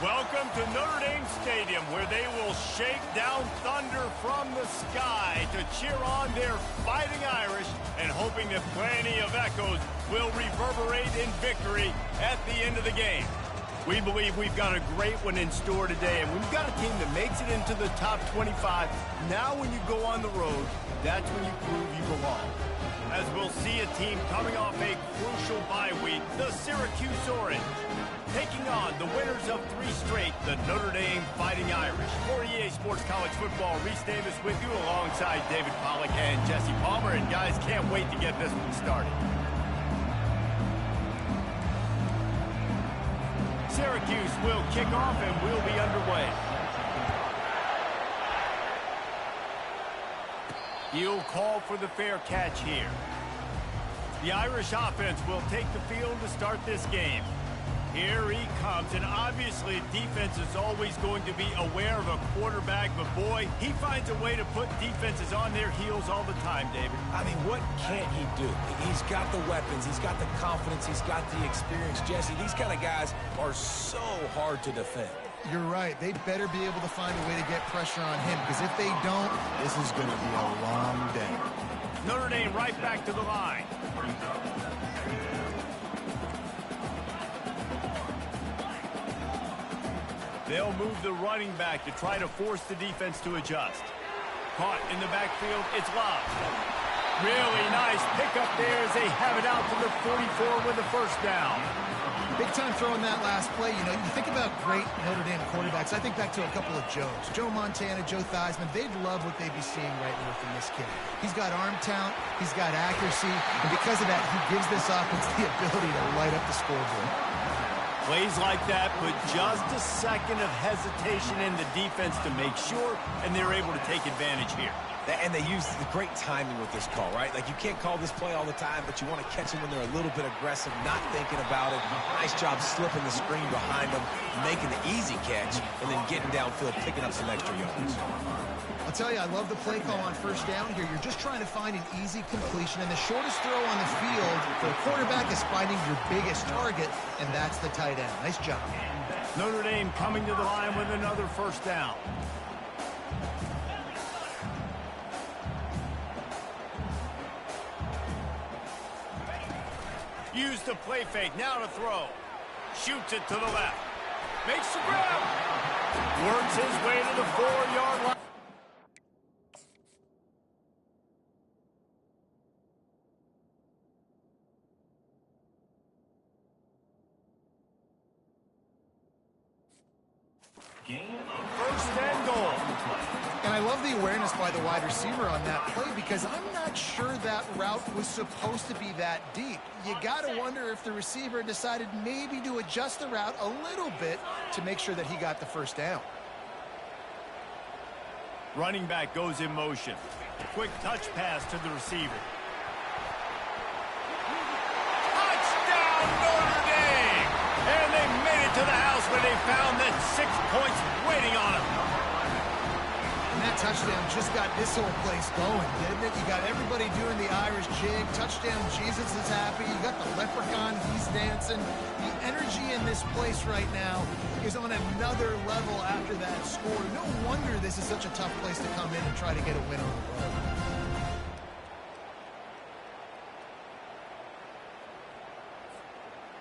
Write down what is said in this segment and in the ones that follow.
Welcome to Notre Dame Stadium, where they will shake down thunder from the sky to cheer on their Fighting Irish and hoping that plenty of echoes will reverberate in victory at the end of the game. We believe we've got a great one in store today, and we've got a team that makes it into the top 25. Now when you go on the road, that's when you prove you belong. As we'll see a team coming off a crucial bye week, the Syracuse Orange, taking on the winners of 3 straight, the Notre Dame Fighting Irish. For EA Sports College Football, Reese Davis with you alongside David Pollack and Jesse Palmer. And guys, can't wait to get this one started. Syracuse will kick off and we'll be underway. He'll call for the fair catch here. The Irish offense will take the field to start this game. Here he comes, and obviously defense is always going to be aware of a quarterback, but boy, he finds a way to put defenses on their heels all the time, David. I mean, what can't he do? He's got the weapons, he's got the confidence, he's got the experience. Jesse, these kind of guys are so hard to defend. You're right. They better be able to find a way to get pressure on him, because if they don't, this is going to be a long day. Notre Dame right back to the line. They'll move the running back to try to force the defense to adjust. Caught in the backfield, it's Love. Really nice pickup there as they have it out to the 44 with the first down. Big time throwing that last play. You know, you think about great Notre Dame quarterbacks. I think back to a couple of Joes. Joe Montana, Joe Theismann. They'd love what they'd be seeing right now from this kid. He's got arm talent. He's got accuracy. And because of that, he gives this offense the ability to light up the scoreboard. Plays like that put just a second of hesitation in the defense to make sure, and they're able to take advantage here. And they use the great timing with this call, right? Like, you can't call this play all the time, but you want to catch them when they're a little bit aggressive, not thinking about it. Nice job slipping the screen behind them, making the easy catch, and then getting downfield, picking up some extra yards. I'll tell you, I love the play call on first down here. You're just trying to find an easy completion, and the shortest throw on the field for a quarterback is finding your biggest target, and that's the tight end. Nice job. Notre Dame coming to the line with another first down. Use the play fake, now to throw. Shoots it to the left. Makes the grab. Works his way to the 4-yard line. First and goal. And I love the awareness by the wide receiver on that play, because I'm not sure that route was supposed to be that deep. You got to wonder if the receiver decided maybe to adjust the route a little bit to make sure that he got the first down. Running back goes in motion. Quick touch pass to the receiver. Touchdown, Notre Dame! And they made it to the house where they found that 6 points waiting on them. And that touchdown just got this whole place going, didn't it? You got everybody doing the Irish jig. Touchdown, Jesus is happy. You got the leprechaun, he's dancing. The energy in this place right now is on another level after that score. No wonder this is such a tough place to come in and try to get a win on the road.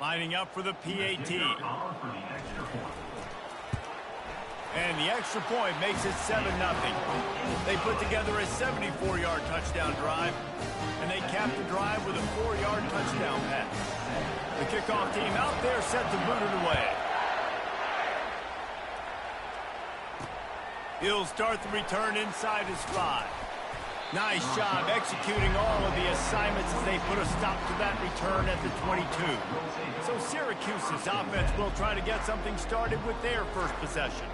Lining up for the PAT. And the extra point makes it 7-0. They put together a 74-yard touchdown drive, and they capped the drive with a 4-yard touchdown pass. The kickoff team out there set to boot it away. He'll start the return inside his 5. Nice job executing all of the assignments as they put a stop to that return at the 22. So Syracuse's offense will try to get something started with their first possession.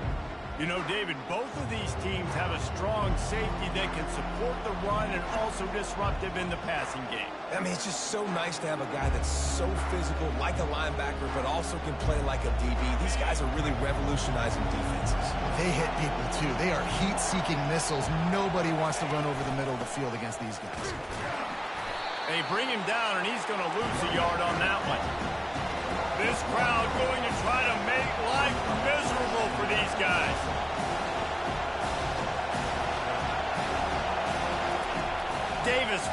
You know, David, both of these teams have a strong safety that can support the run and also disruptive in the passing game. I mean, it's just so nice to have a guy that's so physical, like a linebacker, but also can play like a DB. These guys are really revolutionizing defenses. They hit people, too. They are heat-seeking missiles. Nobody wants to run over the middle of the field against these guys. They bring him down, and he's going to lose a yard on that one. This crowd going to try to make life miserable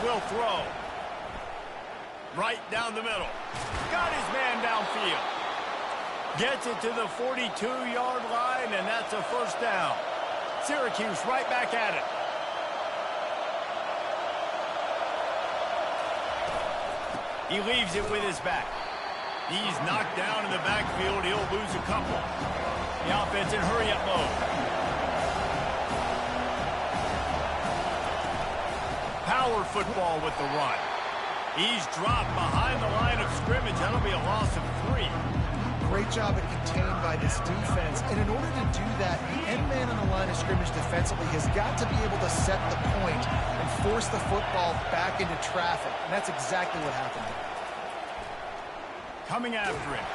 will throw. Right down the middle. Got his man downfield. Gets it to the 42-yard line, and that's a first down. Syracuse right back at it. He leaves it with his back. He's knocked down in the backfield. He'll lose a couple. The offense in hurry-up mode. Power football with the run. He's dropped behind the line of scrimmage. That'll be a loss of 3. Great job at contained by this defense. And in order to do that, the end man on the line of scrimmage defensively has got to be able to set the point and force the football back into traffic. And that's exactly what happened. Coming after him.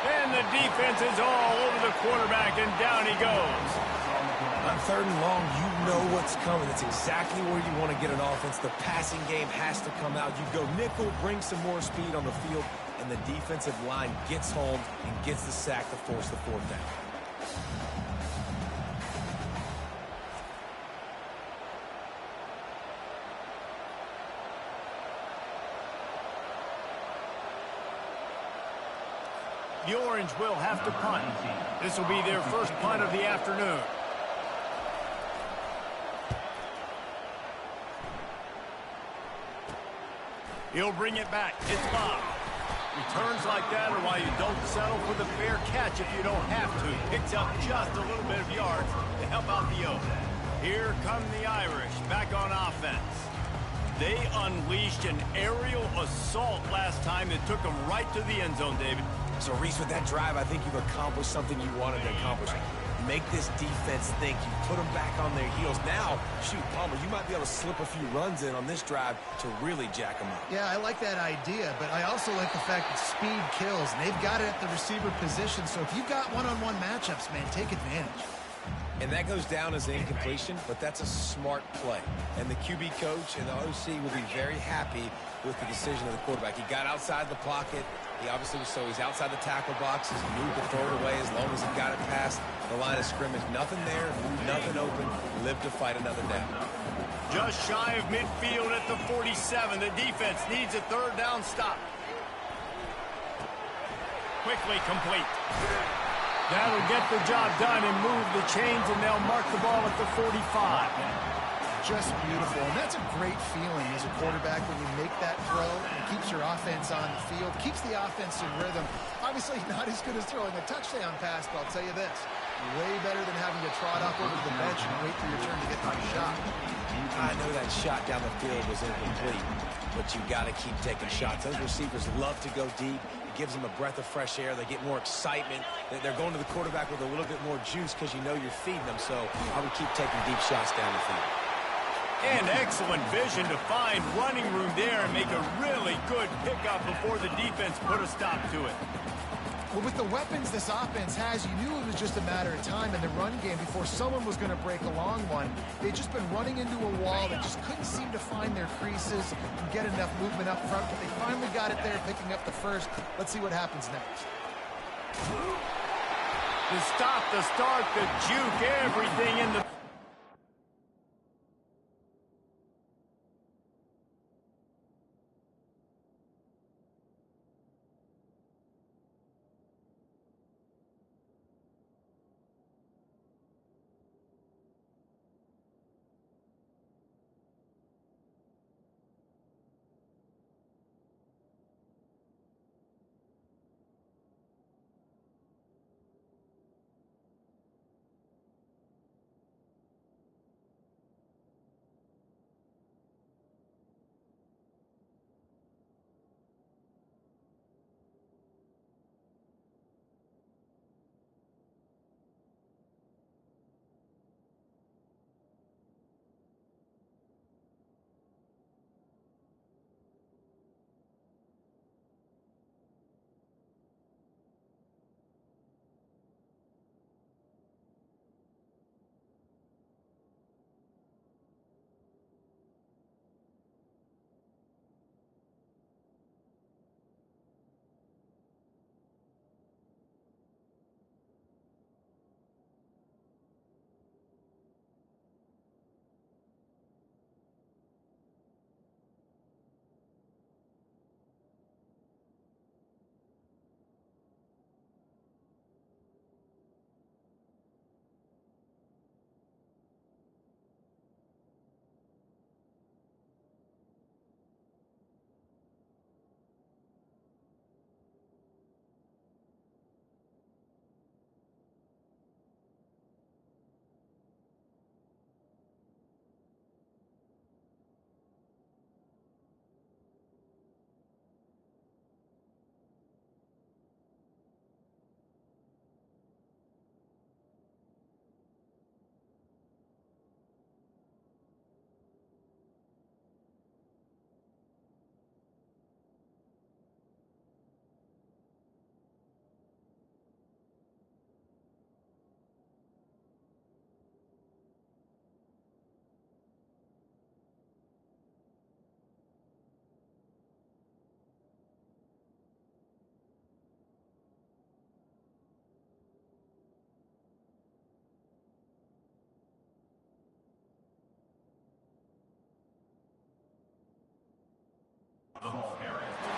And the defense is all over the quarterback, and down he goes. On 3rd and long, you know what's coming. It's exactly where you want to get an offense. The passing game has to come out. You go nickel, bring some more speed on the field, and the defensive line gets home and gets the sack to force the 4th down. The Orange will have to punt. This will be their first punt of the afternoon. He'll bring it back. It's Bob. Returns like that are why you don't settle for the fair catch if you don't have to. Picks up just a little bit of yards to help out the Oaks. Here come the Irish back on offense. They unleashed an aerial assault last time that took them right to the end zone, David. So, Reese, with that drive, I think you've accomplished something you wanted to accomplish. Make this defense think. You put them back on their heels. Now, shoot, Palmer, you might be able to slip a few runs in on this drive to really jack them up. Yeah, I like that idea, but I also like the fact that speed kills, and they've got it at the receiver position. So if you've got one-on-one matchups, man, take advantage. And that goes down as an incompletion, but that's a smart play. And the QB coach and the OC will be very happy with the decision of the quarterback. He got outside the pocket. He obviously was he's outside the tackle boxes. He knew to throw it away as long as he got it past the line of scrimmage. Nothing there, nothing open. Live to fight another down. Just shy of midfield at the 47. The defense needs a 3rd down stop. Quickly complete. That'll get the job done and move the chains, and they'll mark the ball at the 45. Just beautiful, and that's a great feeling as a quarterback when you make that throw. It keeps your offense on the field, keeps the offense in rhythm. Obviously not as good as throwing a touchdown pass, but I'll tell you this, way better than having to trot up over the bench and wait for your turn to get the shot. I know that shot down the field was incomplete, but you got to keep taking shots. Those receivers love to go deep. It gives them a breath of fresh air. They get more excitement. They're going to the quarterback with a little bit more juice because you know you're feeding them. So I would keep taking deep shots down the field. And excellent vision to find running room there and make a really good pickup before the defense put a stop to it. Well, with the weapons this offense has, you knew it was just a matter of time in the run game before someone was going to break a long one. They'd just been running into a wall. They just couldn't seem to find their creases and get enough movement up front, but they finally got it there, picking up the first. Let's see what happens next. The stop, the start, the juke, everything in the...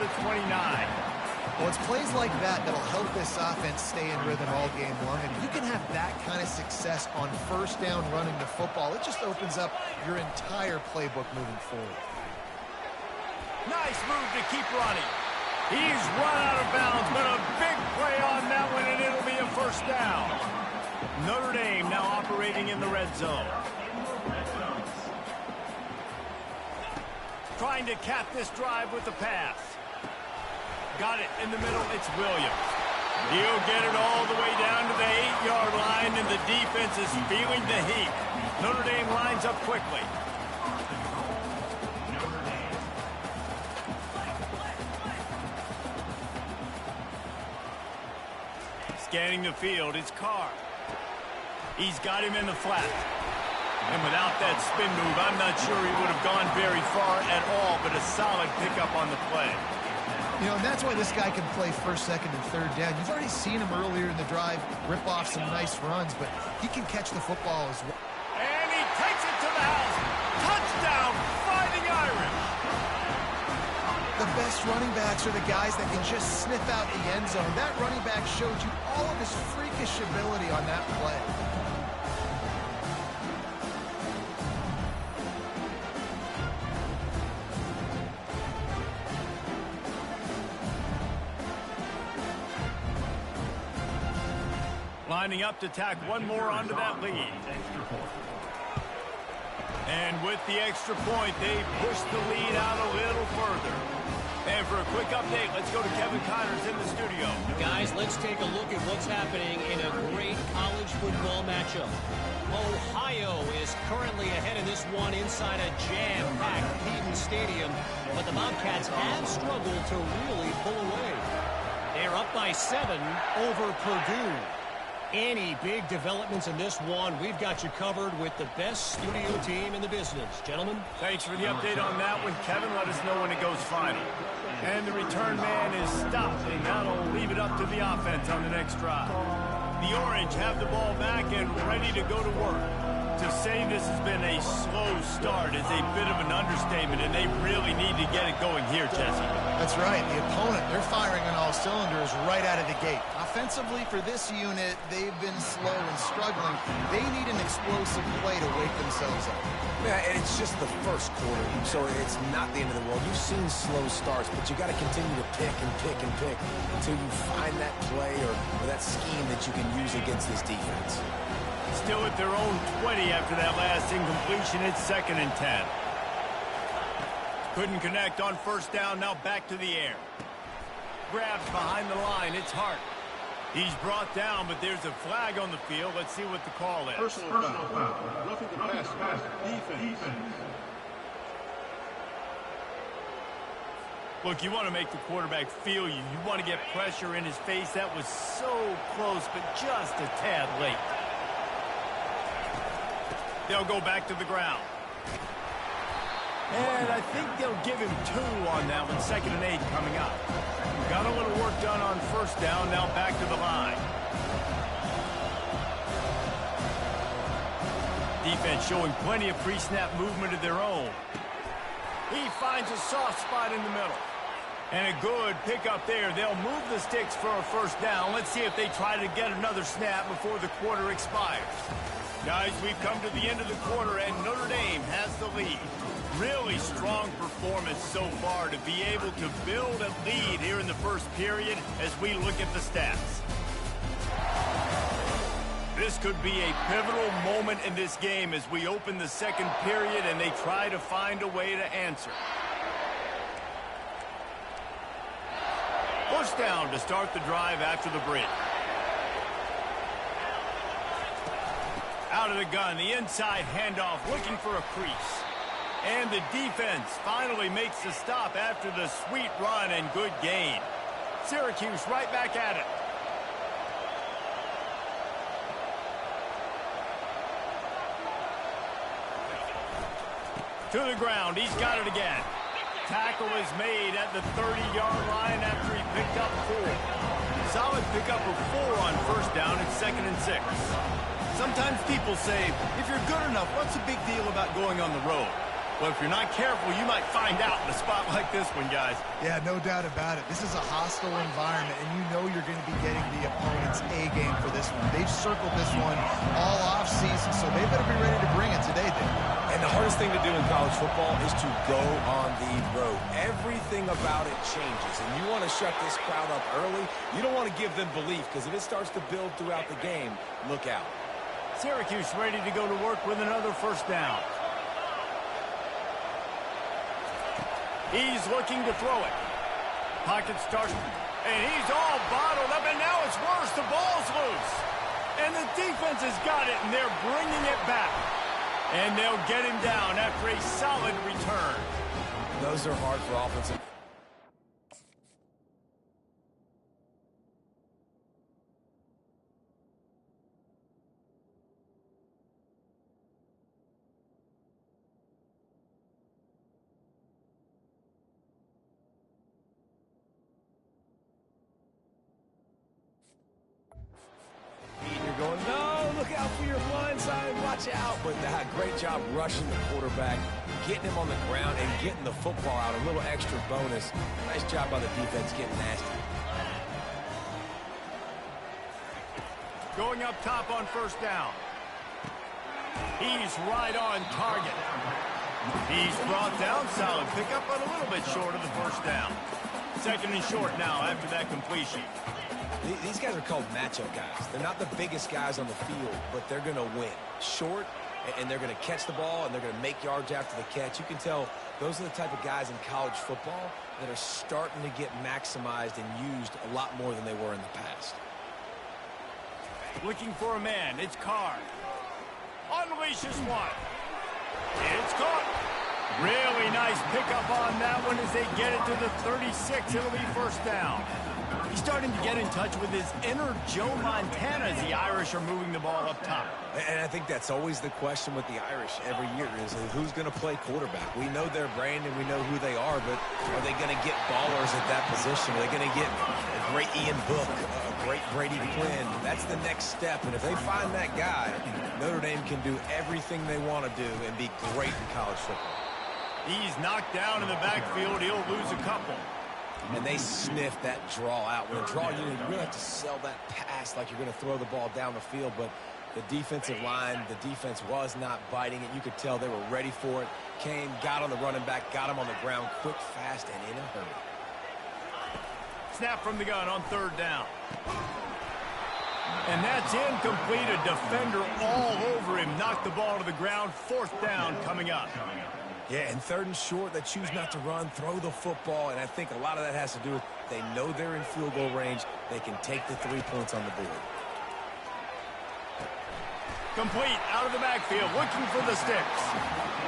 the 29. Well, it's plays like that that'll help this offense stay in rhythm all game long. And if you can have that kind of success on first down running the football, it just opens up your entire playbook moving forward. Nice move to keep running. He's run out of bounds, but a big play on that one, and it'll be a first down. Notre Dame now operating in the red zone. Trying to cap this drive with the pass. Got it in the middle. It's Williams. He'll get it all the way down to the 8-yard line, and the defense is feeling the heat. Notre Dame lines up quickly. Scanning the field, it's Carr. He's got him in the flat. And without that spin move, I'm not sure he would have gone very far at all, but a solid pickup on the play. You know, and that's why this guy can play first, second, and third down. You've already seen him earlier in the drive rip off some nice runs, but he can catch the football as well. And he takes it to the house. Touchdown, Fighting Irish. The best running backs are the guys that can just sniff out the end zone. That running back showed you all of his freakish ability on that play. Lining up to tack one more onto that lead. And with the extra point, they push the lead out a little further. And for a quick update, let's go to Kevin Connors in the studio. Guys, let's take a look at what's happening in a great college football matchup. Ohio is currently ahead in this one inside a jam-packed Eaton Stadium, but the Bobcats have struggled to really pull away. They're up by 7 over Purdue. Any big developments in this one, we've got you covered with the best studio team in the business. Gentlemen? Thanks for the update on that one, Kevin. Let us know when it goes final. And the return man is stopped, and that'll leave it up to the offense on the next drive. The Orange have the ball back and ready to go to work. To say this has been a slow start is a bit of an understatement, and they really need to get it going here, Jesse. That's right. The opponent, they're firing on all cylinders right out of the gate. Offensively, for this unit, they've been slow and struggling. They need an explosive play to wake themselves up. Yeah, and it's just the first quarter, so it's not the end of the world. You've seen slow starts, but you got to continue to pick and pick and pick until you find that play or that scheme that you can use against this defense. Still at their own 20 after that last incompletion. It's 2nd and 10. Couldn't connect on first down. Now back to the air. Grabs behind the line. It's Hart. He's brought down, but there's a flag on the field. Let's see what the call is. Personal foul. Roughing the pass. Defense. Look, you want to make the quarterback feel you. You want to get pressure in his face. That was so close, but just a tad late. They'll go back to the ground. And I think they'll give him 2 on that one. 2nd and 8 coming up. Got a little work done on first down. Now back to the line. Defense showing plenty of pre-snap movement of their own. He finds a soft spot in the middle. And a good pickup there. They'll move the sticks for a first down. Let's see if they try to get another snap before the quarter expires. Guys, we've come to the end of the quarter, and Notre Dame has the lead. Really strong performance so far to be able to build a lead here in the first period as we look at the stats. This could be a pivotal moment in this game as we open the second period and they try to find a way to answer. First down to start the drive after the break. Out of the gun, the inside handoff looking for a crease. And the defense finally makes the stop after the sweet run and good gain. Syracuse right back at it. To the ground, he's got it again. Tackle is made at the 30-yard line after he picked up 4. Solid pickup of 4 on first down. It's 2nd and 6. Sometimes people say, if you're good enough, what's the big deal about going on the road? Well, if you're not careful, you might find out in a spot like this one, guys. Yeah, no doubt about it. This is a hostile environment, and you know you're going to be getting the opponent's A game for this one. They've circled this one all off-season, so they better be ready to bring it today, Dave. And the hardest thing to do in college football is to go on the road. Everything about it changes, and you want to shut this crowd up early. You don't want to give them belief, because if it starts to build throughout the game, look out. Syracuse ready to go to work with another first down. He's looking to throw it. Pocket starts, and he's all bottled up, and now it's worse. The ball's loose. And the defense has got it, and they're bringing it back. And they'll get him down after a solid return. Those are hard for offensive. You're going, no, look out for your blind side, watch out. But great job rushing the quarterback, getting him on the ground, and getting the football out. A little extra bonus. Nice job by the defense getting nasty. Going up top on first down. He's right on target. He's brought down solid pickup, but a little bit short of the first down. Second and short now after that completion. These guys are called matchup guys. They're not the biggest guys on the field, but they're going to win. Short, and they're going to catch the ball, and they're going to make yards after the catch. You can tell those are the type of guys in college football that are starting to get maximized and used a lot more than they were in the past. Looking for a man. It's Carr. Unleashes one. It's caught. Really nice pickup on that one as they get it to the 36. It'll be first down. He's starting to get in touch with his inner Joe Montana as the Irish are moving the ball up top. And I think that's always the question with the Irish every year is who's going to play quarterback. We know their brand and we know who they are, but are they going to get ballers at that position? Are they going to get a great Ian Book, a great Brady Quinn? That's the next step. And if they find that guy, Notre Dame can do everything they want to do and be great in college football. He's knocked down in the backfield. He'll lose a couple. And they sniff that draw out. When a draw, you really have to sell that pass like you're going to throw the ball down the field. But the defensive line, the defense was not biting it. You could tell they were ready for it. Came, got on the running back, got him on the ground quick, fast, and in a hurry. Snap from the gun on third down. And that's incomplete. A defender all over him. Knocked the ball to the ground. Fourth down coming up. Yeah, and third and short, they choose not to run, throw the football, and I think a lot of that has to do with they know they're in field goal range. They can take the 3 points on the board. Complete out of the backfield, looking for the sticks.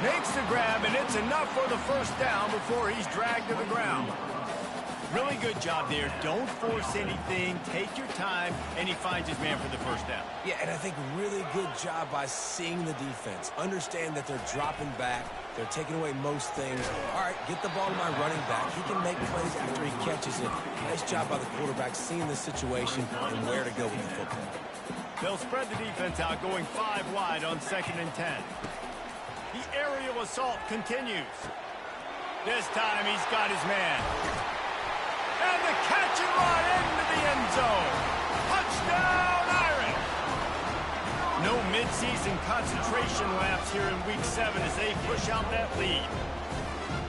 Makes the grab, and it's enough for the first down before he's dragged to the ground. Really good job there. Don't force anything. Take your time, and he finds his man for the first down. Yeah, and I think really good job by seeing the defense. Understand that they're dropping back. They're taking away most things. All right, get the ball to my running back. He can make plays after he catches it. Nice job by the quarterback seeing the situation and where to go with the football. They'll spread the defense out, going 5 wide on 2nd and 10. The aerial assault continues. This time he's got his man. And the catch and run into the end zone. Touchdown, Irish! No midseason concentration lapse here in Week 7 as they push out that lead.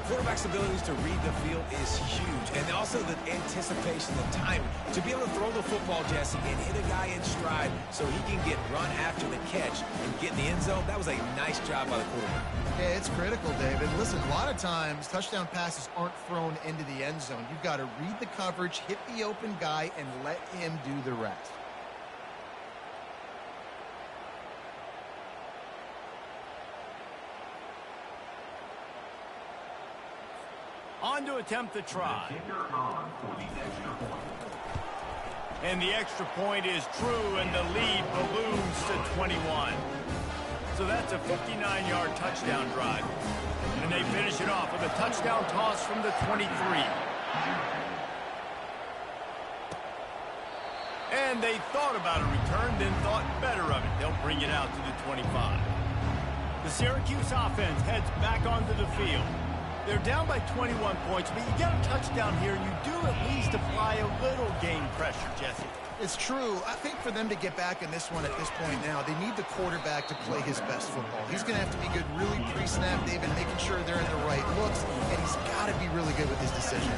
Quarterback's abilities to read the field is huge. And also the anticipation, the time to be able to throw the football, Jesse, and hit a guy in stride so he can get run after the catch and get in the end zone. That was a nice job by the quarterback. Yeah, it's critical, David. Listen, a lot of times touchdown passes aren't thrown into the end zone. You've got to read the coverage, hit the open guy, and let him do the rest. On to attempt the try. And the extra point is true, and the lead balloons to 21. So that's a 59-yard touchdown drive. And they finish it off with a touchdown toss from the 23. And they thought about a return, then thought better of it. They'll bring it out to the 25. The Syracuse offense heads back onto the field. They're down by 21 points, but you get a touchdown here, and you do at least apply a little game pressure, Jesse. It's true. I think for them to get back in this one at this point now, they need the quarterback to play his best football. He's going to have to be good really pre-snap, David, making sure they're in the right looks, and he's got to be really good with his decision.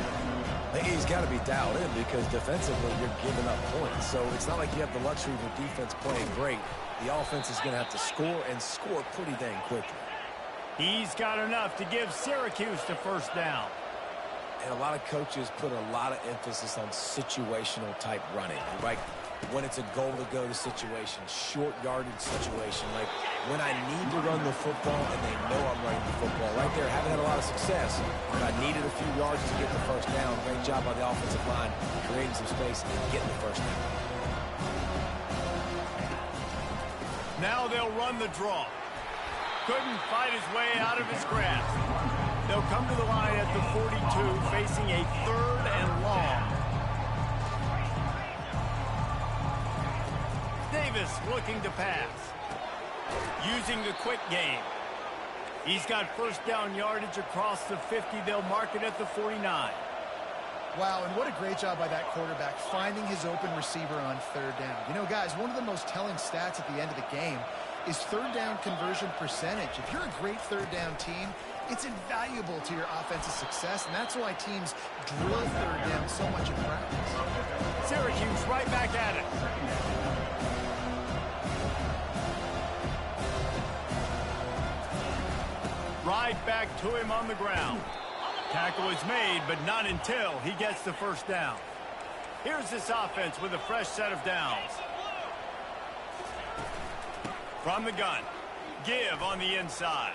He's got to be dialed in because defensively you're giving up points. So it's not like you have the luxury of your defense playing great. The offense is going to have to score and score pretty dang quickly. He's got enough to give Syracuse the first down. And a lot of coaches put a lot of emphasis on situational type running. Like when it's a goal to go to situation, short yardage situation, like when I need to run the football and they know I'm running the football. Right there, haven't had a lot of success. But I needed a few yards to get the first down. Great job by the offensive line, creating some space and getting the first down. Now they'll run the draw. Couldn't fight his way out of his grasp. They'll come to the line at the 42, facing a 3rd and long. Davis looking to pass. Using the quick game. He's got first down yardage across the 50. They'll mark it at the 49. Wow, and what a great job by that quarterback, finding his open receiver on 3rd down. You know, guys, one of the most telling stats at the end of the game is 3rd down conversion percentage. If you're a great 3rd down team, it's invaluable to your offensive success, and that's why teams drill 3rd down so much in practice. Syracuse right back at it. Right back to him on the ground. Tackle is made, but not until he gets the first down. Here's this offense with a fresh set of downs. From the gun, give on the inside.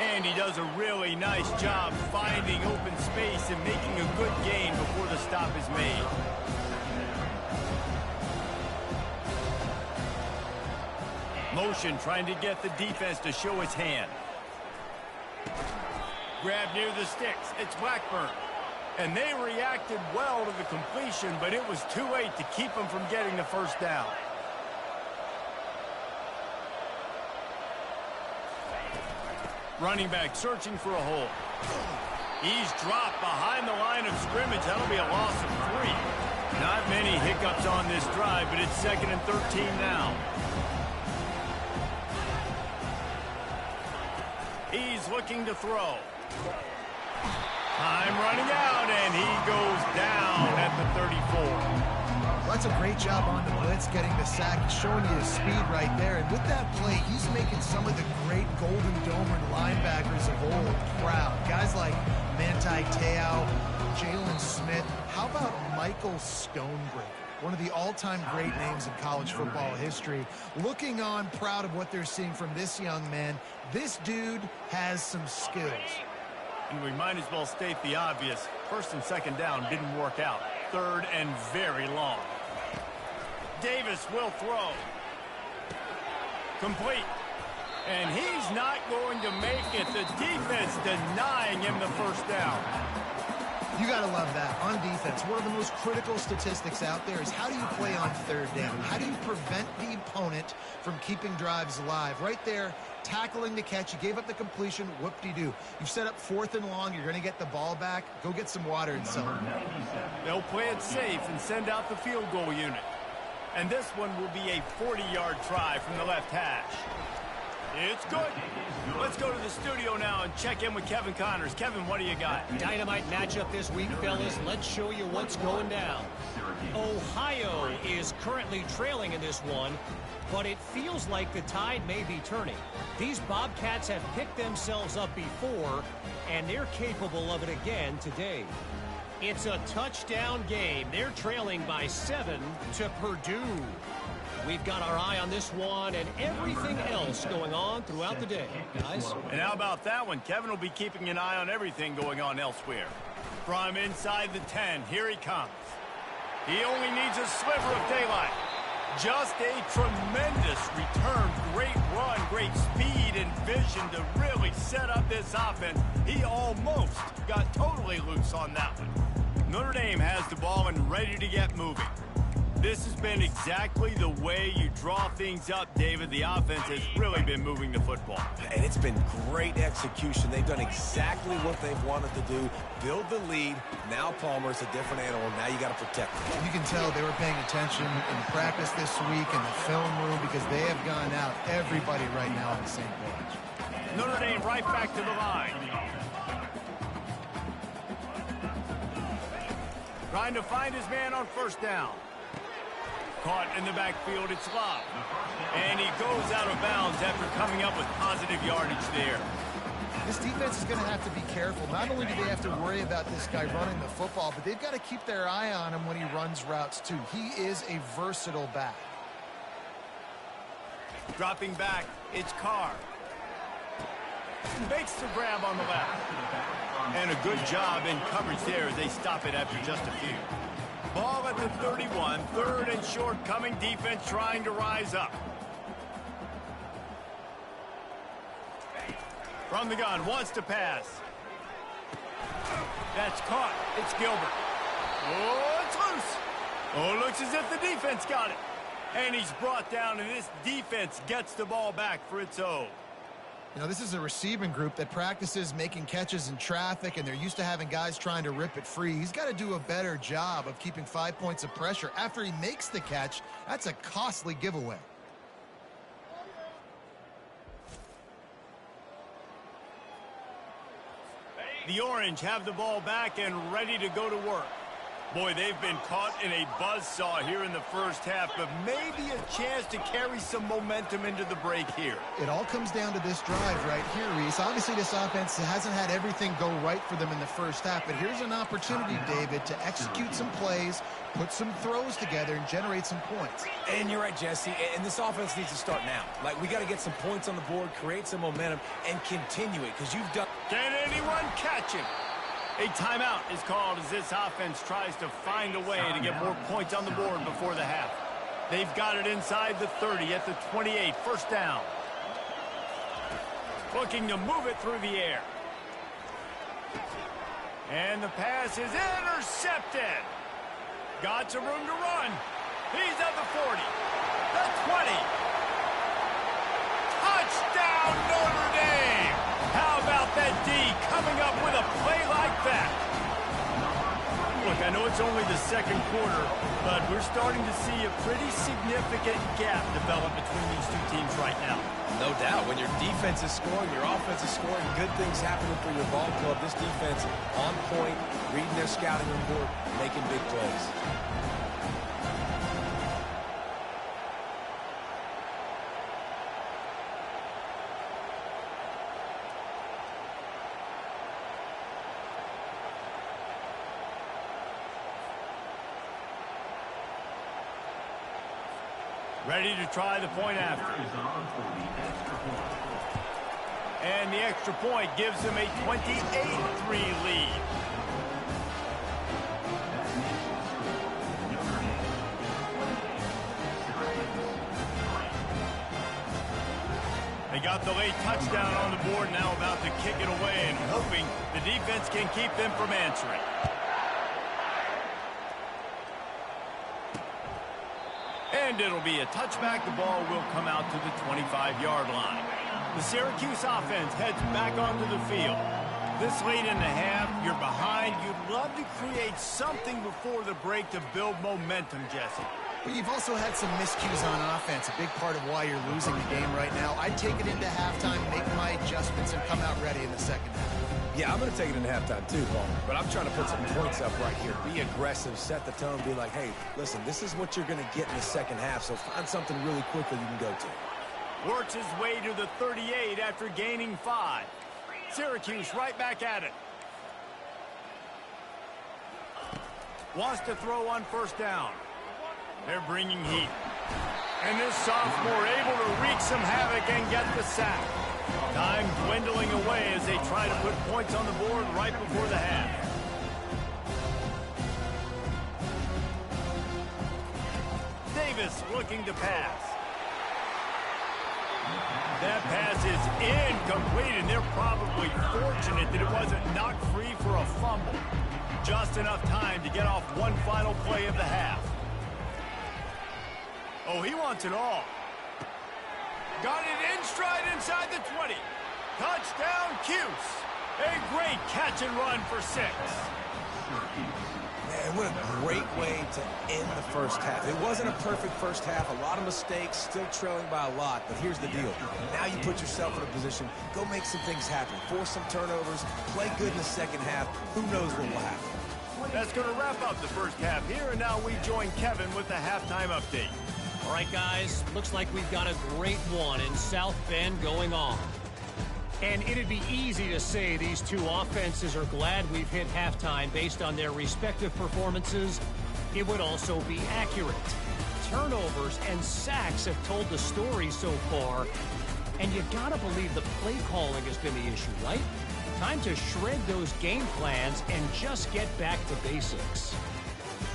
And he does a really nice job finding open space and making a good gain before the stop is made. Motion trying to get the defense to show its hand. Grab near the sticks. It's Blackburn. And they reacted well to the completion, but it was too late to keep them from getting the first down. Running back searching for a hole. He's dropped behind the line of scrimmage. That'll be a loss of 3. Not many hiccups on this drive, but it's 2nd and 13 now. He's looking to throw. Time running out, and he goes down at the 34. Well, that's a great job on the blitz, getting the sack, showing you his speed right there. And with that play, he's making some of the great Golden Domer linebackers of old proud. Guys like Manti Te'o, Jalen Smith. How about Michael Stonebreaker? One of the all-time great names in college football history. Looking on, proud of what they're seeing from this young man. This dude has some skills. And we might as well state the obvious. 1st and 2nd down didn't work out. 3rd and very long. Davis will throw. Complete. And he's not going to make it. The defense denying him the first down. You got to love that. On defense, one of the most critical statistics out there is how do you play on 3rd down? How do you prevent the opponent from keeping drives alive? Right there, tackling the catch. You gave up the completion. Whoop-de-doo. You've set up 4th and long. You're going to get the ball back. Go get some water and so on. They'll play it safe and send out the field goal unit. And this one will be a 40-yard try from the left hash. It's good. Let's go to the studio now and check in with Kevin Connors. Kevin, what do you got? Dynamite matchup this week, fellas. Let's show you what's going down. Ohio is currently trailing in this one, but it feels like the tide may be turning. These Bobcats have picked themselves up before, and they're capable of it again today. It's a touchdown game. They're trailing by 7 to Purdue. We've got our eye on this one and everything else going on throughout the day, guys. And how about that one? Kevin will be keeping an eye on everything going on elsewhere. From inside the 10, here he comes. He only needs a sliver of daylight. Just a tremendous return. Great run, great speed and vision to really set up this offense. He almost got totally loose on that one. Notre Dame has the ball and ready to get moving. This has been exactly the way you draw things up, David. The offense has really been moving the football. And it's been great execution. They've done exactly what they've wanted to do. Build the lead. Now Palmer's a different animal. Now you got to protect him. You can tell they were paying attention in practice this week in the film room because they have gone out, everybody right now on the same page. Notre Dame right back to the line. Trying to find his man on first down. Caught in the backfield, it's Love. And he goes out of bounds after coming up with positive yardage there. This defense is going to have to be careful. Not only do they have to worry about this guy running the football, but they've got to keep their eye on him when he runs routes too. He is a versatile back. Dropping back, it's Carr. Makes the grab on the left. And a good job in coverage there as they stop it after just a few. Ball at the 31, third and short coming, defense trying to rise up. From the gun, wants to pass. That's caught. It's Gilbert. Oh, it's loose. Oh, looks as if the defense got it. And he's brought down, and this defense gets the ball back for its own. You know, this is a receiving group that practices making catches in traffic, and they're used to having guys trying to rip it free. He's got to do a better job of keeping 5 points of pressure. After he makes the catch, that's a costly giveaway. The Orange have the ball back and ready to go to work. Boy, they've been caught in a buzzsaw here in the first half, but maybe a chance to carry some momentum into the break here. It all comes down to this drive right here, Reese. Obviously, this offense hasn't had everything go right for them in the first half, but here's an opportunity, David, to execute some plays, put some throws together, and generate some points. And you're right, Jesse, and this offense needs to start now. Like, we got to get some points on the board, create some momentum, and continue it, because you've done... Can anyone catch him? A timeout is called as this offense tries to find a way to get more points on the board before the half. They've got it inside the 30 at the 28, first down. Looking to move it through the air. And the pass is intercepted. Got some room to run. He's at the 40, the 20. Touchdown, Notre Dame! How about that D coming up with a play like that? Look, I know it's only the second quarter, but we're starting to see a pretty significant gap develop between these two teams right now. No doubt. When your defense is scoring, your offense is scoring, good things happening for your ball club. This defense on point, reading their scouting report, making big plays. Ready to try the point after. And the extra point gives them a 28-3 lead. They got the late touchdown on the board, now about to kick it away and hoping the defense can keep them from answering. And it'll be a touchback. The ball will come out to the 25-yard line. The Syracuse offense heads back onto the field. This late in the half, you're behind. You'd love to create something before the break to build momentum, Jesse. But you've also had some miscues on offense, a big part of why you're losing the game right now. I'd take it into halftime, make my adjustments, and come out ready in the second half. Yeah, I'm going to take it into halftime too, Paul. But I'm trying to put some points up right here. Be aggressive, set the tone, be like, hey, listen, this is what you're going to get in the second half, so find something really quickly you can go to. Works his way to the 38 after gaining 5. Syracuse right back at it. Wants to throw on first down. They're bringing heat. And this sophomore able to wreak some havoc and get the sack. Time dwindling away as they try to put points on the board right before the half. Davis looking to pass. That pass is incomplete, and they're probably fortunate that it wasn't knocked free for a fumble. Just enough time to get off one final play of the half. Oh, he wants it all. Got it in stride inside the 20. Touchdown, Cuse. A great catch and run for 6. Man, what a great way to end the first half. It wasn't a perfect first half. A lot of mistakes, still trailing by a lot. But here's the deal. Now you put yourself in a position, go make some things happen. Force some turnovers, play good in the second half. Who knows what will happen? That's going to wrap up the first half here, and now we join Kevin with the halftime update. All right, guys, looks like we've got a great one in South Bend going on. And it'd be easy to say these two offenses are glad we've hit halftime based on their respective performances. It would also be accurate. Turnovers and sacks have told the story so far. And you gotta believe the play calling has been the issue, right? Time to shred those game plans and just get back to basics.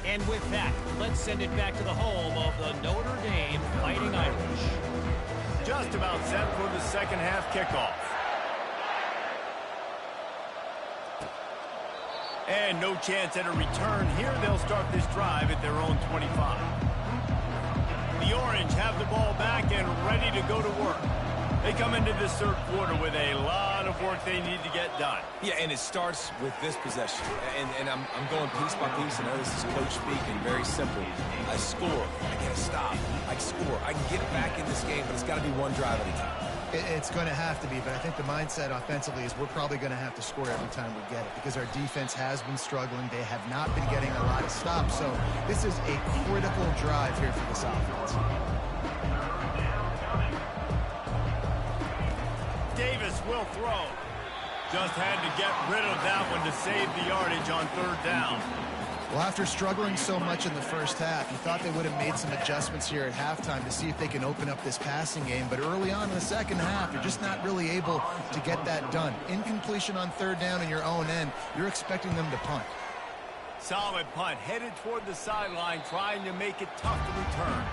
And with that, let's send it back to the home of the Notre Dame Fighting Irish. Just about set for the second half kickoff. And no chance at a return here. They'll start this drive at their own 25. The Orange have the ball back and ready to go to work. They come into this third quarter with a lot of work they need to get done. Yeah, and it starts with this possession. And I'm going piece by piece. I know this is coach speaking, very simple. I score. I get a stop. I score. I can get back in this game, but it's got to be one drive at a time. It's going to have to be, but I think the mindset offensively is we're probably going to have to score every time we get it because our defense has been struggling. They have not been getting a lot of stops, so this is a critical drive here for this offense. Davis will throw. Just had to get rid of that one to save the yardage on third down. Well, after struggling so much in the first half, you thought they would have made some adjustments here at halftime to see if they can open up this passing game. But early on in the second half, you're just not really able to get that done. Incompletion on third down in your own end, you're expecting them to punt. Solid punt, headed toward the sideline, trying to make it tough to return.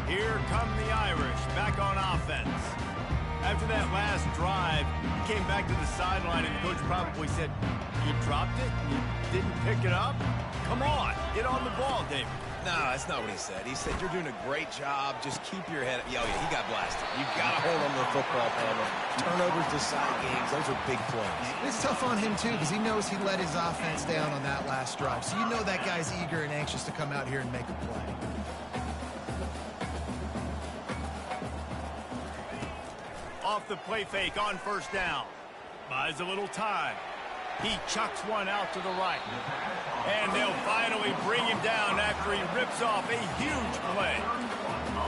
Here come the Irish, back on offense. After that last drive, he came back to the sideline, and the coach probably said, "You dropped it? You didn't pick it up? Come on, get on the ball, David." No, that's not what he said. He said, "You're doing a great job. Just keep your head up." Yeah, he got blasted. You got to hold on to the football, Palmer. Turnovers decide games. Those are big plays. It's tough on him, too, because he knows he let his offense down on that last drive. So you know that guy's eager and anxious to come out here and make a play. Off the play fake on first down. Buys a little time. He chucks one out to the right. And they'll finally bring him down after he rips off a huge play.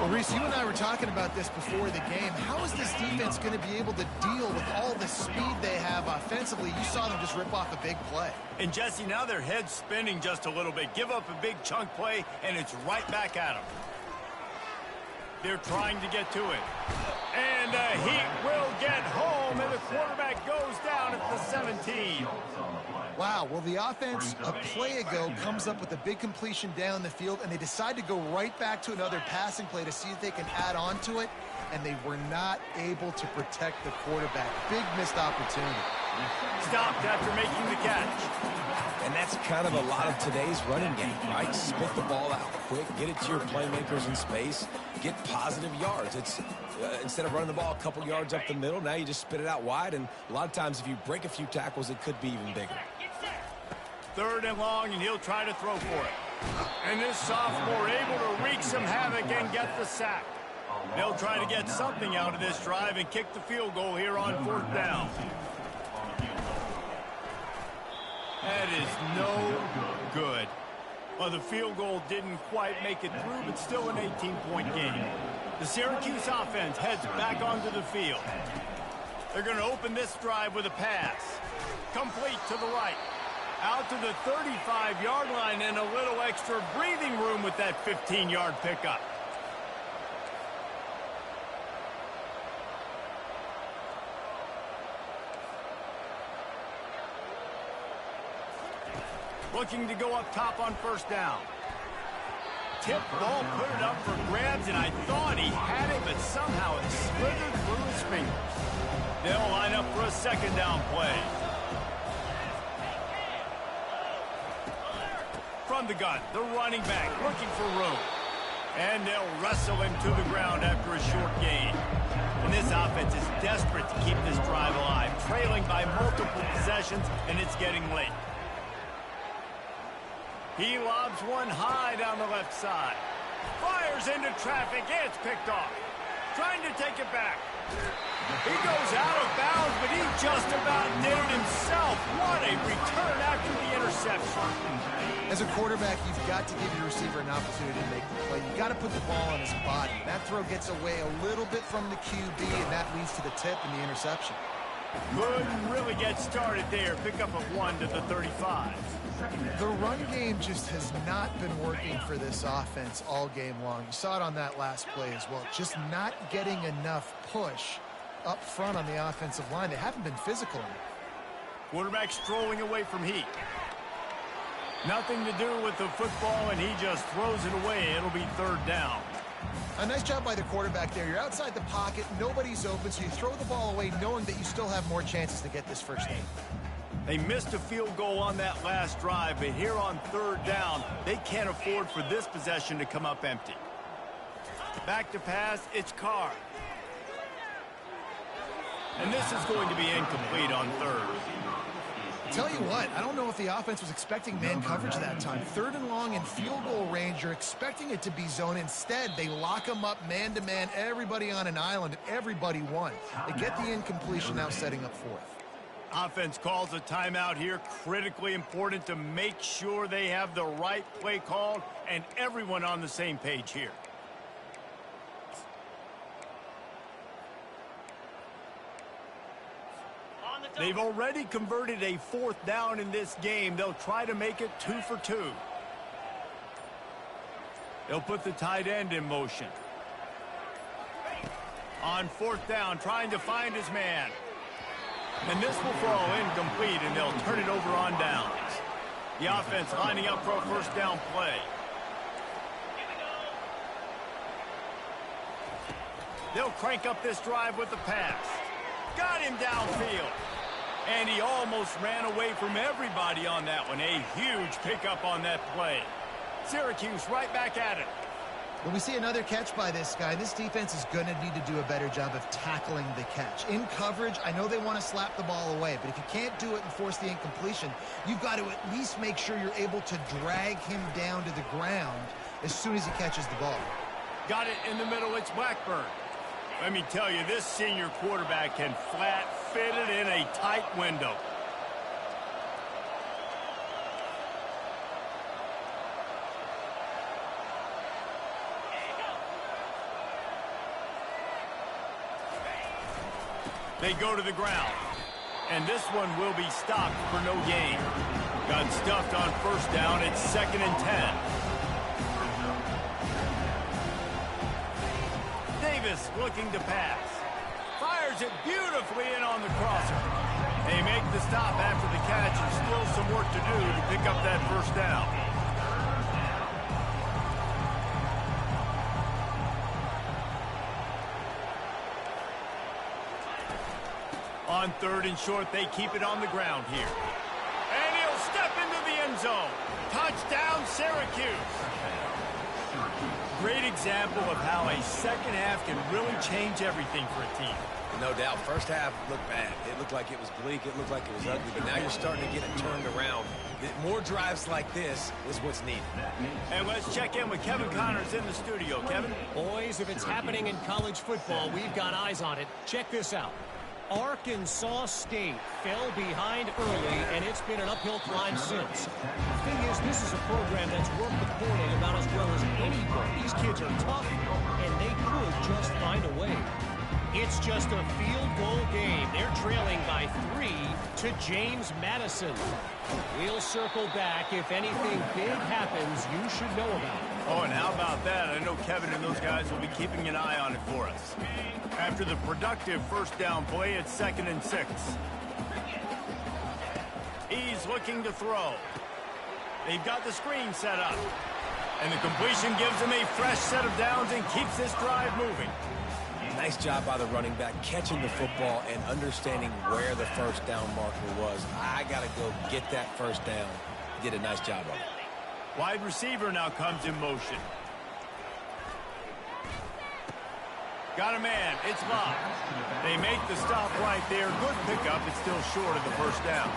Well, Reese, you and I were talking about this before the game. How is this defense going to be able to deal with all the speed they have offensively? You saw them just rip off a big play. And, Jesse, now their head's spinning just a little bit. Give up a big chunk play, and it's right back at them. They're trying to get to it. And the Heat will get home, and the quarterback goes down at the 17. Wow, well, the offense a play ago comes up with a big completion down the field, and they decide to go right back to another passing play to see if they can add on to it, and they were not able to protect the quarterback. Big missed opportunity. Stopped after making the catch. And that's kind of a lot of today's running game, right? Spit the ball out quick, get it to your playmakers in space, get positive yards. It's instead of running the ball a couple yards up the middle, now you just spit it out wide, and a lot of times if you break a few tackles, it could be even bigger. Third and long, and he'll try to throw for it. And this sophomore able to wreak some havoc and get the sack. They'll try to get something out of this drive and kick the field goal here on fourth down. That is no good. Well, the field goal didn't quite make it through, but still an 18-point game. The Syracuse offense heads back onto the field. They're going to open this drive with a pass. Complete to the right. Out to the 35-yard line, and a little extra breathing room with that 15-yard pickup. Looking to go up top on first down. Tip ball, put it up for grabs, and I thought he had it, but somehow it slithered through his fingers. They'll line up for a second down play. On the gun, the running back looking for room. And they'll wrestle him to the ground after a short gain. And this offense is desperate to keep this drive alive, trailing by multiple possessions, and it's getting late. He lobs one high down the left side. Fires into traffic. It's picked off. Trying to take it back. He goes out of bounds, but he just about did it himself. What a return after the interception. As a quarterback, you've got to give your receiver an opportunity to make the play. You've got to put the ball on his body. That throw gets away a little bit from the QB, and that leads to the tip and the interception. Couldn't really get started there. Pick up a 1 to the 35. The run game just has not been working for this offense all game long. You saw it on that last play as well. Just not getting enough push up front on the offensive line. They haven't been physical enough. Quarterback strolling away from heat. Nothing to do with the football, and he just throws it away. It'll be third down. A nice job by the quarterback there. You're outside the pocket. Nobody's open, so you throw the ball away knowing that you still have more chances to get this first down. They missed a field goal on that last drive, but here on third down, they can't afford for this possession to come up empty. Back to pass, it's Carr. And this is going to be incomplete on third. Tell you what, I don't know if the offense was expecting man coverage that time. Third and long in field goal range, you're expecting it to be zone. Instead, they lock them up man-to-man, everybody on an island, and everybody won. They get the incompletion, now setting up fourth. Offense calls a timeout here. Critically important to make sure they have the right play called and everyone on the same page here. They've already converted a fourth down in this game. They'll try to make it 2 for 2. They'll put the tight end in motion. On fourth down, trying to find his man. And this will fall incomplete, and they'll turn it over on downs. The offense lining up for a first down play. They'll crank up this drive with the pass. Got him downfield. And he almost ran away from everybody on that one. A huge pickup on that play. Syracuse right back at it. When we see another catch by this guy, this defense is going to need to do a better job of tackling the catch. In coverage, I know they want to slap the ball away, but if you can't do it and force the incompletion, you've got to at least make sure you're able to drag him down to the ground as soon as he catches the ball. Got it in the middle. It's Blackburn. Let me tell you, this senior quarterback can flat fit it in a tight window. They go to the ground. And this one will be stopped for no gain. Got stuffed on first down. It's 2nd and 10. Davis looking to pass. Fires it beautifully in on the crosser. They make the stop after the catch, and still some work to do to pick up that first down. On third and short, they keep it on the ground here. And he'll step into the end zone. Touchdown, Syracuse. Great example of how a second half can really change everything for a team. No doubt. First half looked bad. It looked like it was bleak. It looked like it was ugly. But now you're starting to get it turned around. More drives like this is what's needed. And let's check in with Kevin Connors in the studio. Kevin? Boys, if it's happening in college football, we've got eyes on it. Check this out. Arkansas State fell behind early, and it's been an uphill climb since. The thing is, this is a program that's worked the corner about as well as anybody. These kids are tough, and they could just find a way. It's just a field goal game. They're trailing by 3 to James Madison. We'll circle back. If anything big happens, you should know about it. Oh, and how about that? I know Kevin and those guys will be keeping an eye on it for us. After the productive first down play, it's 2nd and 6. He's looking to throw. They've got the screen set up. And the completion gives them a fresh set of downs and keeps this drive moving. Nice job by the running back catching the football and understanding where the first down marker was. I got to go get that first down. Did a nice job of it. Wide receiver now comes in motion. Got a man. It's locked. They make the stop right there. Good pickup. It's still short of the first down.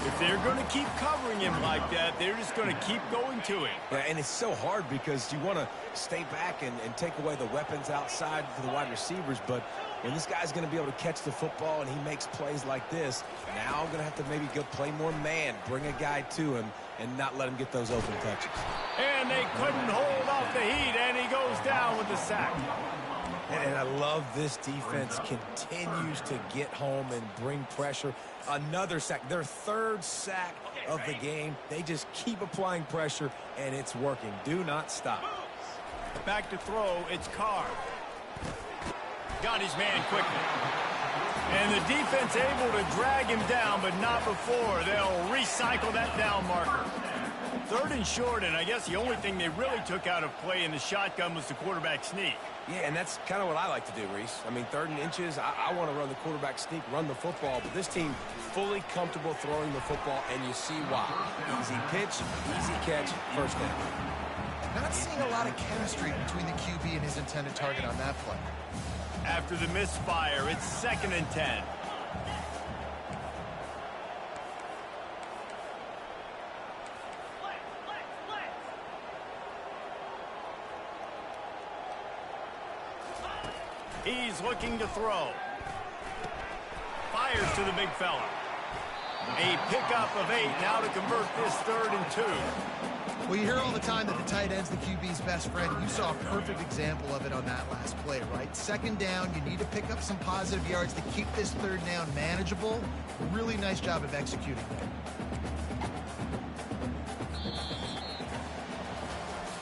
If they're going to keep covering him like that, they're just going to keep going to him. Yeah, and it's so hard because you want to stay back and take away the weapons outside for the wide receivers, but when this guy's going to be able to catch the football and he makes plays like this, now I'm going to have to maybe go play more man, bring a guy to him, and not let him get those open touches. And they couldn't hold off the heat, and he goes down with the sack. And I love this defense continues to get home and bring pressure. Another sack, their third sack of the game. They just keep applying pressure, and it's working. Do not stop. Back to throw, it's Carr. Got his man quickly. And the defense able to drag him down, but not before. They'll recycle that down marker. Third and short, and I guess the only thing they really took out of play in the shotgun was the quarterback sneak. Yeah, and that's kind of what I like to do, Reese. I mean, 3rd and inches, I want to run the quarterback sneak, run the football, but this team fully comfortable throwing the football, and you see why. Easy pitch, easy catch, first down. Not seeing a lot of chemistry between the QB and his intended target on that play. After the misfire, it's 2nd and 10. He's looking to throw. Fires to the big fella. A pickup of 8 now to convert this 3rd and 2. Well, you hear all the time that the tight end's the QB's best friend. You saw a perfect example of it on that last play, right? 2nd down, you need to pick up some positive yards to keep this 3rd down manageable. Really nice job of executing there.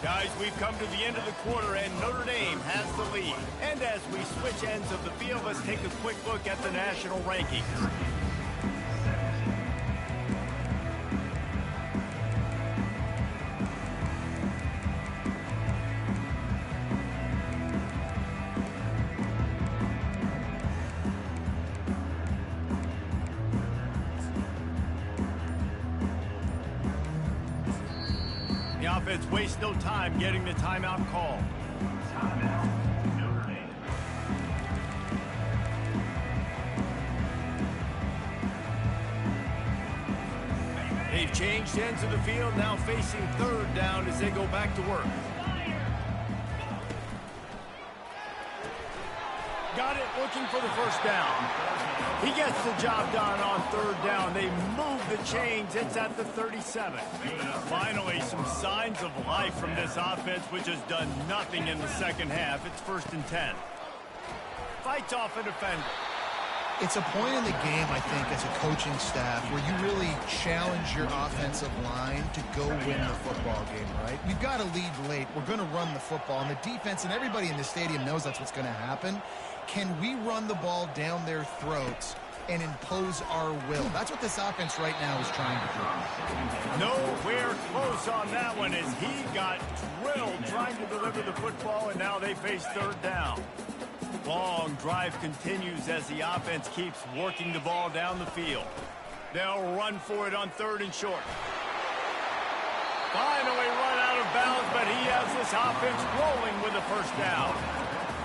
Guys, we've come to the end of the quarter, and Notre Dame has the lead. And as we switch ends of the field, let's take a quick look at the national rankings. The offense wastes no time getting the timeout call. They've changed ends of the field, now facing 3rd down as they go back to work. Got it, looking for the first down. He gets the job done on 3rd down. They move the chains. It's at the 37. Finally, some signs of life from this offense, which has done nothing in the second half. It's 1st and 10. Fights off a defender. It's a point in the game, I think, as a coaching staff where you really challenge your offensive line to go win the football game, right? We've got to lead late. We're going to run the football. And the defense and everybody in the stadium knows that's what's going to happen. Can we run the ball down their throats and impose our will? That's what this offense right now is trying to do. Nowhere close on that one as he got drilled trying to deliver the football, and now they face 3rd down. Long drive continues as the offense keeps working the ball down the field. They'll run for it on 3rd and short. Finally run out of bounds, but he has this offense rolling with the first down.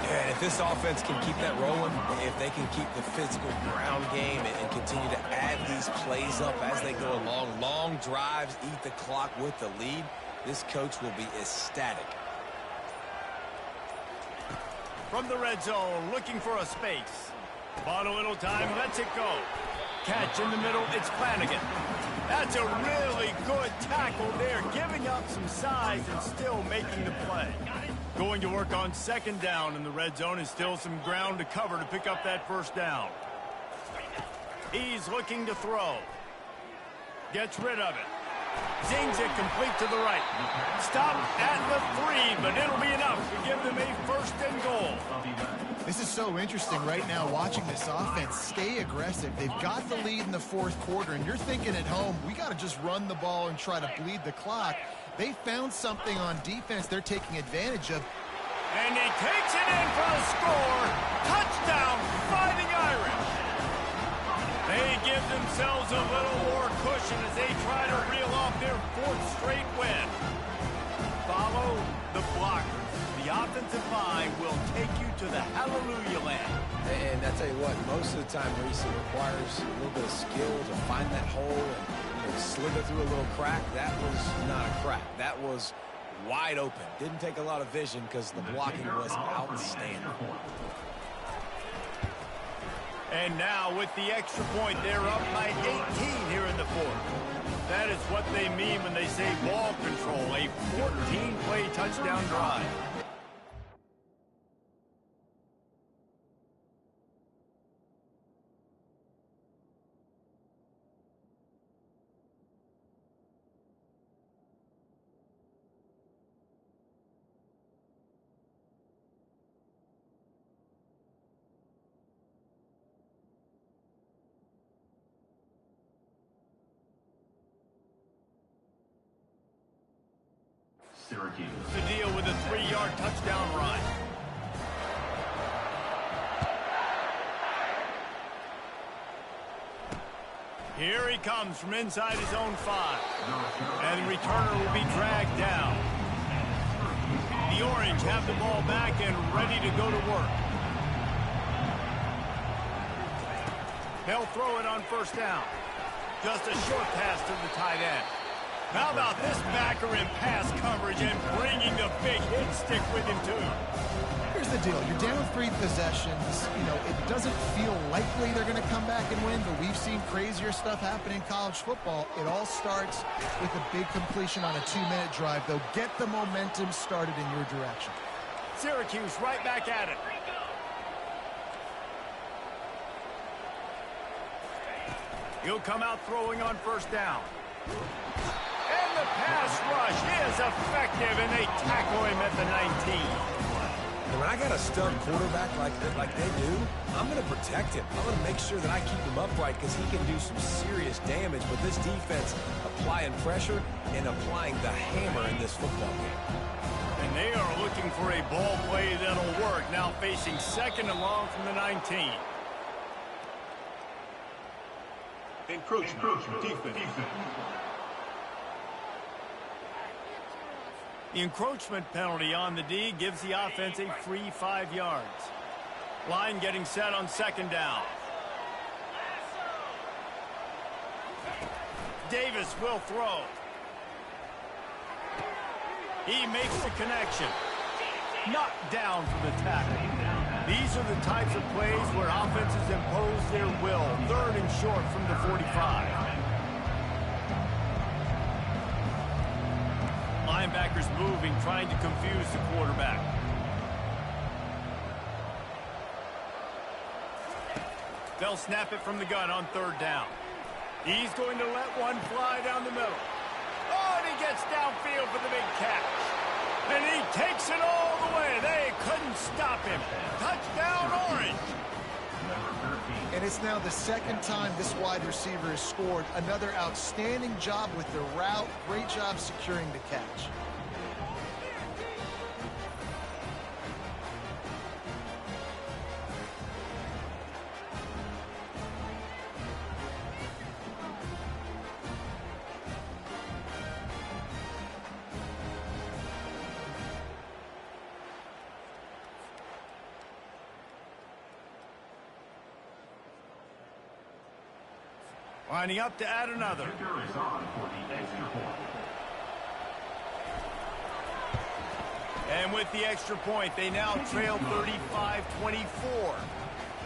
Yeah, and if this offense can keep that rolling, if they can keep the physical ground game and continue to add these plays up as they go along, long drives, eat the clock with the lead, this coach will be ecstatic. From the red zone, looking for a space. Bought a little time, lets it go. Catch in the middle, it's Flanagan. That's a really good tackle there, giving up some size and still making the play. Going to work on 2nd down in the red zone, and still some ground to cover to pick up that first down. He's looking to throw. Gets rid of it. Zings it complete to the right. Stop at the 3, but it'll be enough to give them a 1st and goal. This is so interesting right now, watching this offense stay aggressive. They've got the lead in the 4th quarter, and you're thinking at home, we got to just run the ball and try to bleed the clock. They found something on defense they're taking advantage of. And he takes it in for the score. Touchdown, Fighting Irish. They give themselves a little more cushion as they try to reel off their 4th straight win. Follow the blockers. The offensive line will take you to the hallelujah land. And I tell you what, most of the time, Reese, it requires a little bit of skill to find that hole and slither through a little crack. That was not a crack. That was wide open. Didn't take a lot of vision because the blocking was outstanding. And now with the extra point, they're up by 18 here in the 4th. That is what they mean when they say ball control, a 14-play touchdown drive. Syracuse. To deal with a 3-yard touchdown run. Here he comes from inside his own 5. And the returner will be dragged down. The Orange have the ball back and ready to go to work. They'll throw it on 1st down. Just a short pass to the tight end. How about this backer in pass coverage and bringing the big hit stick with him, too? Here's the deal. You're down 3 possessions. You know, it doesn't feel likely they're going to come back and win, but we've seen crazier stuff happen in college football. It all starts with a big completion on a 2-minute drive. They'll get the momentum started in your direction. Syracuse right back at it. He'll come out throwing on 1st down. And the pass rush is effective, and they tackle him at the 19. And when I got a stud quarterback like they do, I'm going to protect him. I'm going to make sure that I keep him upright because he can do some serious damage. But this defense applying pressure and applying the hammer in this football game. And they are looking for a ball play that'll work. Now facing 2nd and long from the 19. Encroachment. Defense. The encroachment penalty on the D gives the offense a free 5 yards. Line getting set on 2nd down. Davis will throw. He makes the connection. Knocked down for the tackle. These are the types of plays where offenses impose their will. 3rd and short from the 45. Linebackers moving, trying to confuse the quarterback. They'll snap it from the gun on 3rd down. He's going to let one fly down the middle. Oh, and he gets downfield for the big catch. And he takes it all the way. They couldn't stop him. Touchdown, Orange. And it's now the 2nd time this wide receiver has scored. Another outstanding job with the route. Great job securing the catch. Lining up to add another. And with the extra point, they now trail 35-24.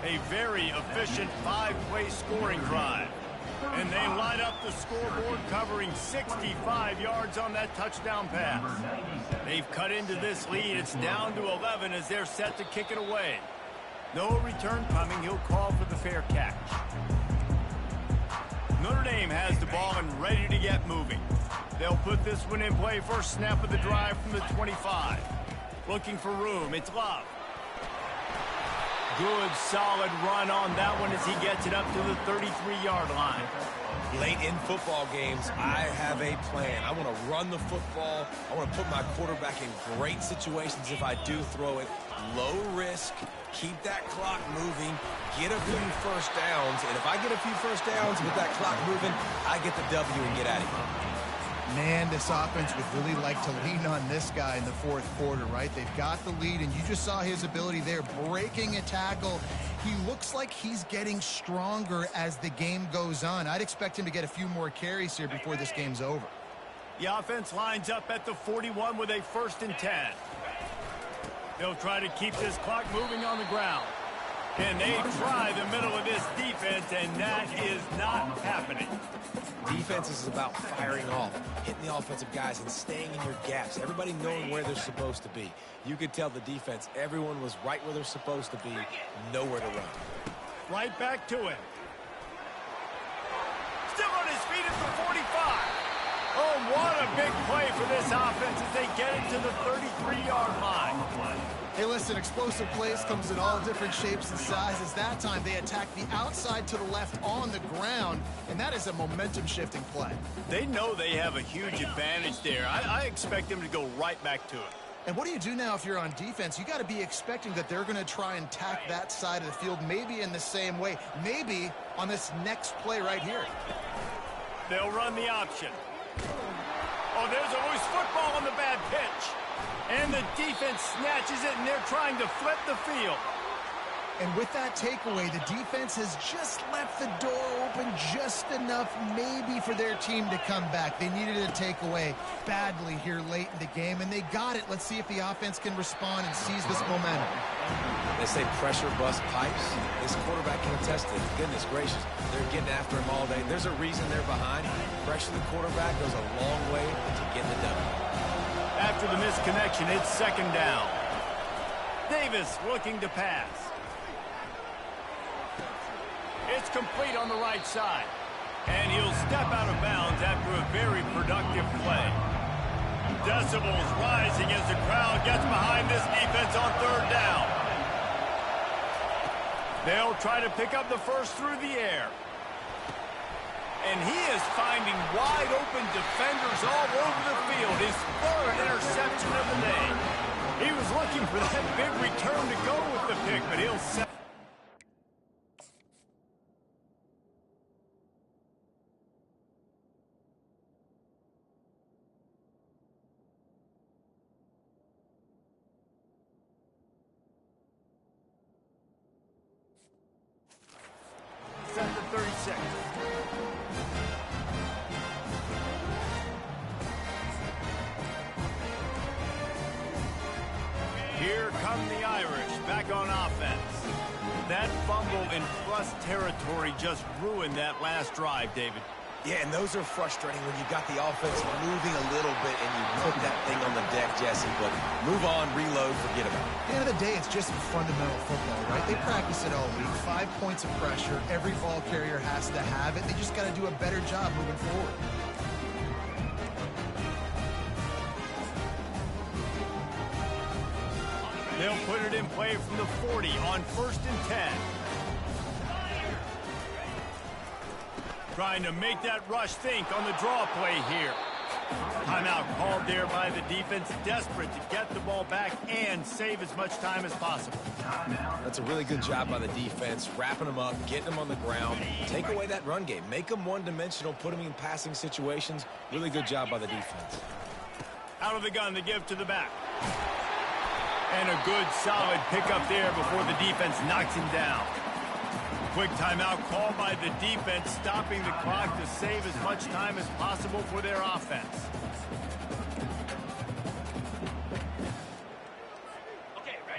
A very efficient 5-play scoring drive. And they light up the scoreboard, covering 65 yards on that touchdown pass. They've cut into this lead. It's down to 11 as they're set to kick it away. No return coming. He'll call for the fair catch. Notre Dame has the ball and ready to get moving. They'll put this one in play. First snap of the drive from the 25. Looking for room. It's Love. Good, solid run on that one as he gets it up to the 33-yard line. Late in football games, I have a plan. I want to run the football. I want to put my quarterback in great situations if I do throw it. Low risk, keep that clock moving, get a few first downs. And if I get a few first downs with that clock moving, I get the W and get out of here. Man, this offense would really like to lean on this guy in the fourth quarter, right? They've got the lead, and you just saw his ability there, breaking a tackle. He looks like he's getting stronger as the game goes on. I'd expect him to get a few more carries here before this game's over. The offense lines up at the 41 with a 1st and 10. They'll try to keep this clock moving on the ground. And they try the middle of this defense, and that is not happening. Defense is about firing off, hitting the offensive guys and staying in your gaps. Everybody knowing where they're supposed to be. You could tell the defense, everyone was right where they're supposed to be, nowhere to run. Right back to him. Still on his feet at the 45. Oh, what a big play for this offense as they get it to the 33-yard line. Hey, listen, explosive plays comes in all different shapes and sizes. That time they attack the outside to the left on the ground, and that is a momentum-shifting play. They know they have a huge advantage there. I expect them to go right back to it. And what do you do now if you're on defense? You got to be expecting that they're going to try and tack that side of the field, maybe in the same way, maybe on this next play right here. They'll run the option. Oh, there's a loose football on the bad pitch. And the defense snatches it, and they're trying to flip the field. And with that takeaway, the defense has just left the door open just enough maybe for their team to come back. They needed a takeaway badly here late in the game, and they got it. Let's see if the offense can respond and seize this momentum. They say pressure bust pipes. This quarterback can attest to it. Goodness gracious, they're getting after him all day. There's a reason they're behind. Pressure the quarterback goes a long way to getting the W. After the misconnection, it's 2nd down. Davis looking to pass. It's complete on the right side. And he'll step out of bounds after a very productive play. Decibels rising as the crowd gets behind this defense on 3rd down. They'll try to pick up the first through the air. And he is finding wide-open defenders all over the field. His 3rd interception of the day. He was looking for that big return to go with the pick, but he'll set. Set to 36. Here come the Irish back on offense. That fumble in plus territory just ruined that last drive, David. Yeah, and those are frustrating when you got the offense moving a little bit and you put that thing on the deck, Jesse. But move on, reload, forget about it. At the end of the day, it's just fundamental football, right? They practice it all week. 5 points of pressure. Every ball carrier has to have it. They just got to do a better job moving forward. They'll put it in play from the 40 on 1st and 10. Trying to make that rush think on the draw play here. Timeout called there by the defense, desperate to get the ball back and save as much time as possible. That's a really good job by the defense, wrapping them up, getting them on the ground. Take away that run game. Make them one-dimensional, put them in passing situations. Really good job by the defense. Out of the gun, the give to the back. And a good, solid pickup there before the defense knocks him down. Quick timeout called by the defense, stopping the clock to save as much time as possible for their offense.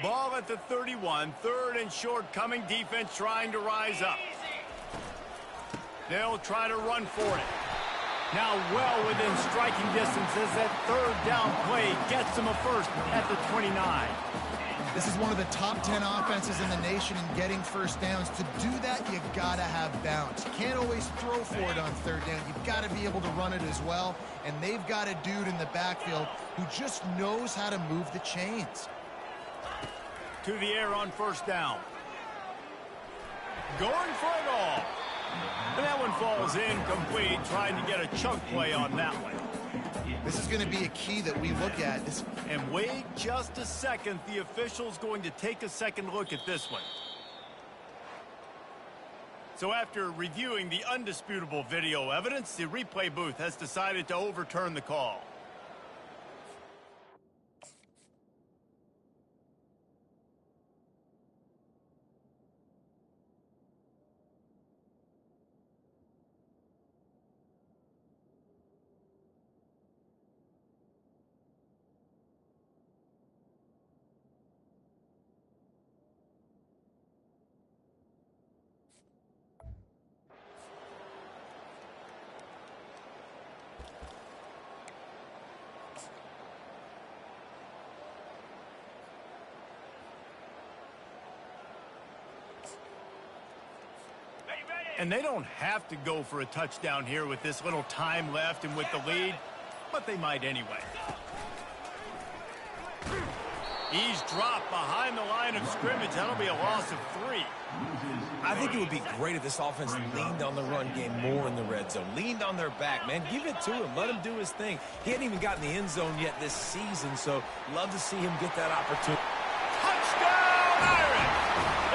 Ball at the 31, 3rd and short coming, defense trying to rise up. They'll try to run for it. Now well within striking distance as that 3rd down play gets them a first at the 29. This is one of the top 10 offenses in the nation in getting first downs. To do that, you got to have bounce. You can't always throw for it on 3rd down. You've got to be able to run it as well. And they've got a dude in the backfield who just knows how to move the chains. To the air on 1st down. going for it all. And that one falls incomplete, trying to get a chunk play on that one. This is going to be a key that we look at. And wait just a second. The official's going to take a second look at this one. So after reviewing the undisputable video evidence, the replay booth has decided to overturn the call. And they don't have to go for a touchdown here with this little time left and with the lead, but they might anyway. He's dropped behind the line of scrimmage. That'll be a loss of 3. I think it would be great if this offense leaned on the run game more in the red zone. Leaned on their back, man. Give it to him. Let him do his thing. He hadn't even gotten the end zone yet this season, so love to see him get that opportunity. Touchdown, Irish!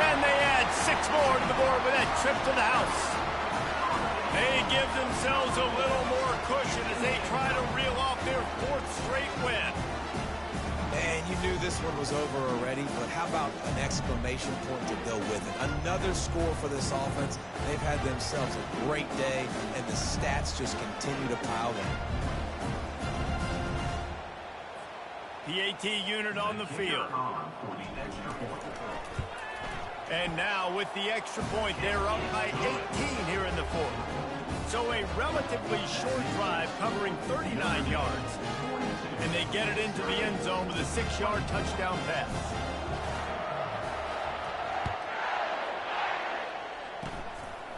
And they add 6 more to the board with that trip to the house. They give themselves a little more cushion as they try to reel off their 4th straight win. Man, you knew this one was over already, but how about an exclamation point to go with it? Another score for this offense. They've had themselves a great day, and the stats just continue to pile in. PAT unit on the field. And now with the extra point, they're up by 18 here in the 4th. So a relatively short drive covering 39 yards. And they get it into the end zone with a 6-yard touchdown pass.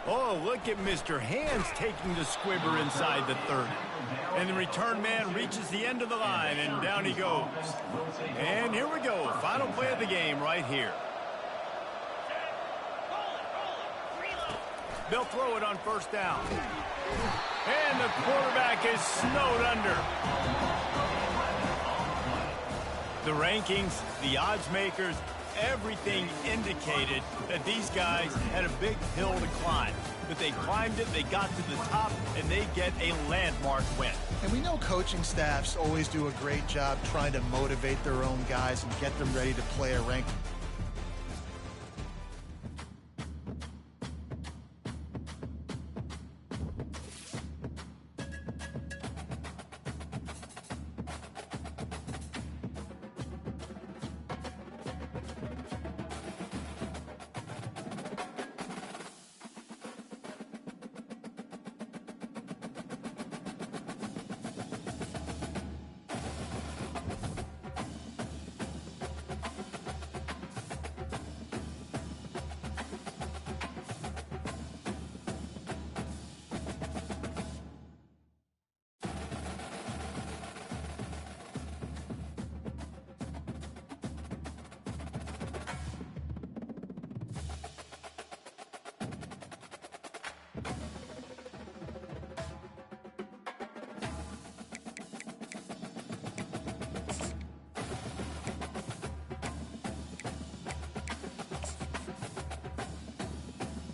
Oh, look at Mr. Hands taking the squibber inside the 30. And the return man reaches the end of the line, and down he goes. And here we go, final play of the game right here. They'll throw it on 1st down. And the quarterback is snowed under. The rankings, the odds makers, everything indicated that these guys had a big hill to climb. But they climbed it, they got to the top, and they get a landmark win. And we know coaching staffs always do a great job trying to motivate their own guys and get them ready to play a ranked